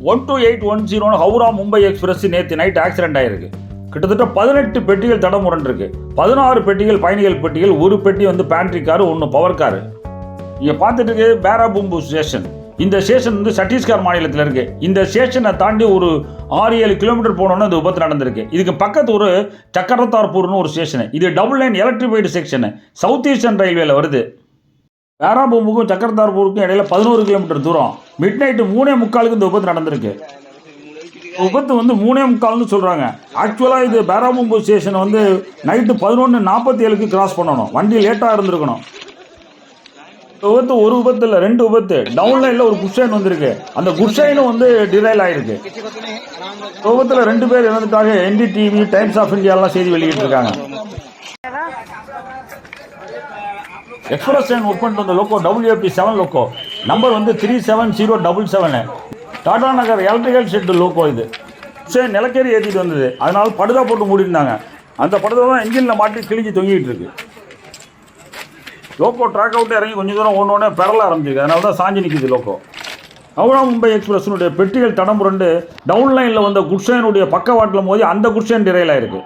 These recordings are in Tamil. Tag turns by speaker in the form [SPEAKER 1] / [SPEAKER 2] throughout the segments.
[SPEAKER 1] 12810 ஹவுரா மும்பை எக்ஸ்பிரஸ் நேற்று நைட் ஆக்சிடென்ட் ஆயிருக்கு. கிட்டத்தட்ட 18 பெட்டிகள் தடம் முரண்டிருக்கு. 16 பெட்டிகள் பயணிகள் பெட்டிகள், ஒரு பெட்டி வந்து பேண்ட்ரி காரு, 1 பவர் காரு. இங்கே பார்த்துட்டு இருக்கு பேராபூம்பு ஸ்டேஷன். இந்த ஸ்டேஷன் வந்து சத்தீஸ்கர் மாநிலத்தில் இருக்கு. இந்த ஸ்டேஷனை தாண்டி ஒரு 6-7 கிலோமீட்டர் போனோன்னு இந்த விபத்து நடந்திருக்கு. இதுக்கு பக்கத்து ஒரு சக்கரத்தார்பூர்னு ஒரு ஸ்டேஷன். இது double line electrified section, south eastern ரயில்வேல வருது. பேராபூம்புக்கும் சக்கரத்தார்பூருக்கும் இடையில 11 கிலோமீட்டர் தூரம். மிட் நைட்டு 3:45 இந்த விபத்து நடந்திருக்கு. விபத்து வந்து 3:45 சொல்கிறாங்க. ஆக்சுவலாக இது பேராபூம்பு ஸ்டேஷன் வந்து நைட்டு 11:47 கிராஸ் பண்ணணும். வண்டி லேட்டாக இருந்திருக்கணும். விபத்து ஒரு விபத்து இல்லை, 2 விபத்து. டவுன் லைனில் ஒரு குட்ஷைன் வந்திருக்கு. அந்த குட்ஷைனும் வந்து டிரைல் ஆகிருக்கு. விபத்தில் 2 பேர் இறந்துட்டாங்க. NDTV, டைம்ஸ் ஆஃப் இந்தியாலாம் செய்தி வெளியிட்டிருக்காங்க. எக்ஸ்பிரஸ் ட்ரெயின் ஒர்க் பண்ணிட்டு வந்த லோக்கோ WAP7 லோக்கோ நம்பர் வந்து 37077. டாடா நகர் எலக்ட்ரிக்கல் ஷெட் லோக்கோ. இது சரி நிலக்கரி ஏற்றிட்டு வந்தது. அதனால படுதா போட்டு மூடிருந்தாங்க. அந்த படுதா தான் இன்ஜினில் மாட்டி கிழிஞ்சி தொங்கிட்டு இருக்கு. லோக்கோ ட்ராக் அவுட்டு இறங்கி கொஞ்சம் தூரம் ஒன்று பெறல ஆரம்பிச்சிருக்கு. அதனால தான் சாஞ்சி நிற்கிது லோக்கோ. ஹவுரா மும்பை எக்ஸ்பிரஸினுடைய பெட்டிகள் தடம் புரண்டு டவுன் லைனில் வந்த குட்ஷைனுடைய பக்கவாட்டில் மோதி அந்த குட்ஷைன் டிரைல் ஆயிருக்கு.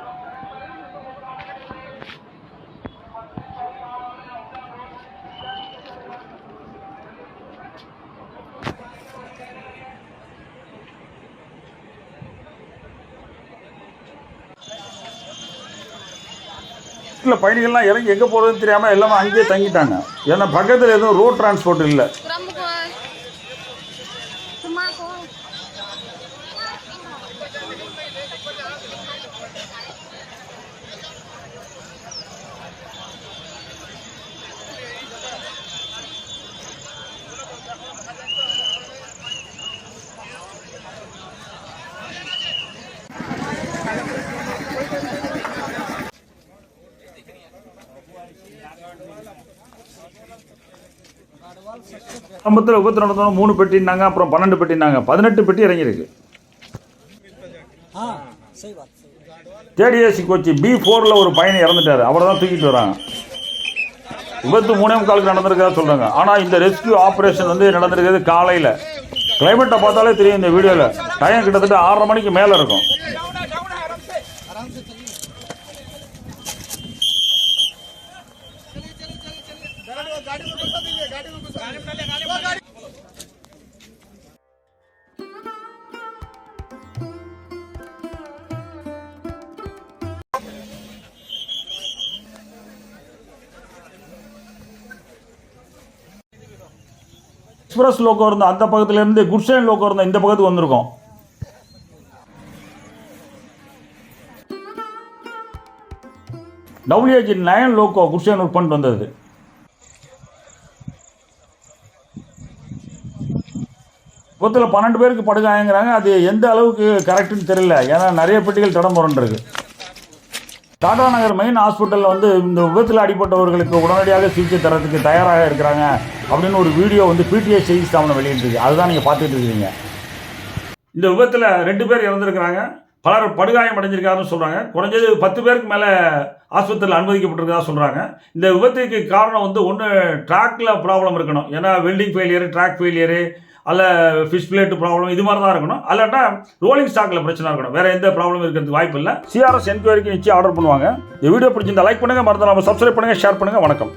[SPEAKER 1] பயணிகள்லாம் இறங்கி எங்கே போகிறதுன்னு தெரியாமல் எல்லாமே அங்கேயே தங்கிட்டாங்க. ஏன்னா பக்கத்தில் எதுவும் ரோட் டிரான்ஸ்போர்ட் இல்லை. ஆரம்பத்தில் விபத்து நடந்தோம் 3 பெட்டினாங்க, அப்புறம் 12 பெட்டினாங்க, 18 பெட்டி இறங்கியிருக்கு. தேர்ட் ஏசி கோச்சு B4ல் ஒரு பயணி இறந்துட்டார். அவரை தான் தூக்கிட்டு வராங்க. விபத்து 3:45 நடந்திருக்கிறதா சொல்கிறாங்க. ஆனால் இந்த ரெஸ்கியூ ஆப்ரேஷன் வந்து நடந்திருக்கிறது காலையில். கிளைமேட்டை பார்த்தாலே தெரியும் இந்த வீடியோவில். டைம் கிட்டத்தட்ட 6:30 மணிக்கு மேலே இருக்கும். எக்ஸ்பிரஸ் லோக்கோ இருந்த அந்த பக்கத்துலேருந்து குட்ஷைன் லோக்கோ இருந்த இந்த பக்கத்துக்கு வந்திருக்கோம். WH9 லோக்கோ குட்ஷைன் ஒர்க் பண்ணிட்டு வந்தது. விபத்தில் 12 பேருக்கு படுகாயங்கிறாங்க. அது எந்த அளவுக்கு கரெக்டுன்னு தெரியல. ஏன்னா நிறைய பெட்டிகள் தடம் புரண்டிருக்கு. டாடா நகர் மெயின் ஹாஸ்பிட்டலில் வந்து இந்த விபத்தில் அடிப்பட்டவர்களுக்கு உடனடியாக சிகிச்சை தரத்துக்கு தயாராக இருக்கிறாங்க அப்படின்னு ஒரு வீடியோ வந்து PTI செய்தி ஸ்தாபனம் வெளியிட்டிருக்கு. அதுதான் நீங்கள் பார்த்துட்டு இருக்கீங்க. இந்த விபத்தில் 2 பேர் இறந்துருக்கிறாங்க. பலர் படுகாயம் அடைஞ்சிருக்காருன்னு சொல்கிறாங்க. குறைஞ்சது 10 பேருக்கு மேலே ஆஸ்பத்திரியில் அனுமதிக்கப்பட்டிருக்கதா சொல்கிறாங்க. இந்த விபத்துக்கு காரணம் வந்து ஒன்று ட்ராக்கில் ப்ராப்ளம் இருக்கணும். ஏன்னா வெல்டிங் ஃபெயிலியரு, ட்ராக் ஃபெயிலியரு, அல்ல ஃபிஷ் பிளேட் ப்ராப்ளம், இது மாதிரி தான் இருக்கணும். அல்லாட்டா ரோலிங் ஸ்டாக்கில் பிரச்சனை இருக்கணும். வேறு எந்த ப்ராப்ளம் இருக்கிறதுக்கு வாய்ப்பு இல்லை. CRS என்கொயரிக்கு நிச்சயம் ஆர்டர் பண்ணுவாங்க. இந்த வீடியோ பிடிச்சிருந்தா லைக் பண்ணுங்கள், மறந்துடாமல் சப்ஸ்கிரைப் பண்ணுங்கள், ஷேர் பண்ணுங்கள். வணக்கம்.